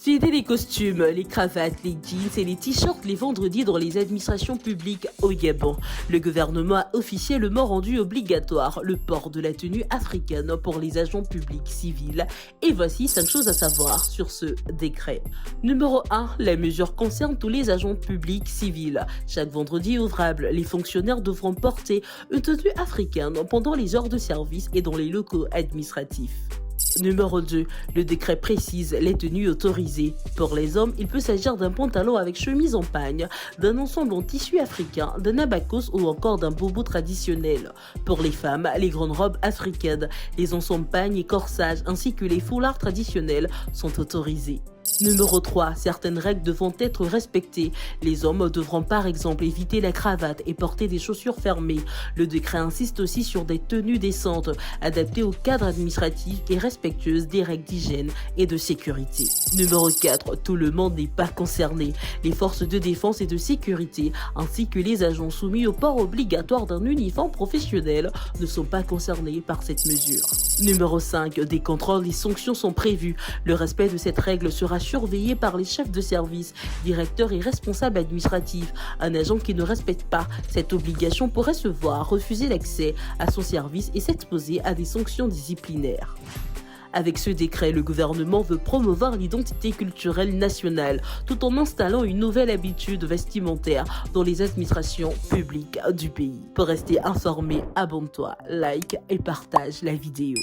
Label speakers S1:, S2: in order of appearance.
S1: Fidez les costumes, les cravates, les jeans et les t-shirts les vendredis dans les administrations publiques au Gabon. Le gouvernement a officiellement rendu obligatoire le port de la tenue africaine pour les agents publics civils. Et voici 5 choses à savoir sur ce décret. Numéro 1. La mesure concerne tous les agents publics civils. Chaque vendredi ouvrable, les fonctionnaires devront porter une tenue africaine pendant les heures de service et dans les locaux administratifs. Numéro 2. Le décret précise les tenues autorisées. Pour les hommes, il peut s'agir d'un pantalon avec chemise en pagne, d'un ensemble en tissu africain, d'un abakos ou encore d'un bobo traditionnel. Pour les femmes, les grandes robes africaines, les ensembles pagnes et corsages ainsi que les foulards traditionnels sont autorisés. Numéro 3. Certaines règles devront être respectées. Les hommes devront par exemple éviter la cravate et porter des chaussures fermées. Le décret insiste aussi sur des tenues décentes, adaptées au cadre administratif et respectueuses des règles d'hygiène et de sécurité. Numéro 4. Tout le monde n'est pas concerné. Les forces de défense et de sécurité, ainsi que les agents soumis au port obligatoire d'un uniforme professionnel, ne sont pas concernés par cette mesure. Numéro 5. Des contrôles et sanctions sont prévus. Le respect de cette règle sera surveillé par les chefs de service, directeurs et responsables administratifs. Un agent qui ne respecte pas cette obligation pourrait se voir refuser l'accès à son service et s'exposer à des sanctions disciplinaires. Avec ce décret, le gouvernement veut promouvoir l'identité culturelle nationale tout en installant une nouvelle habitude vestimentaire dans les administrations publiques du pays. Pour rester informé, abonne-toi, like et partage la vidéo.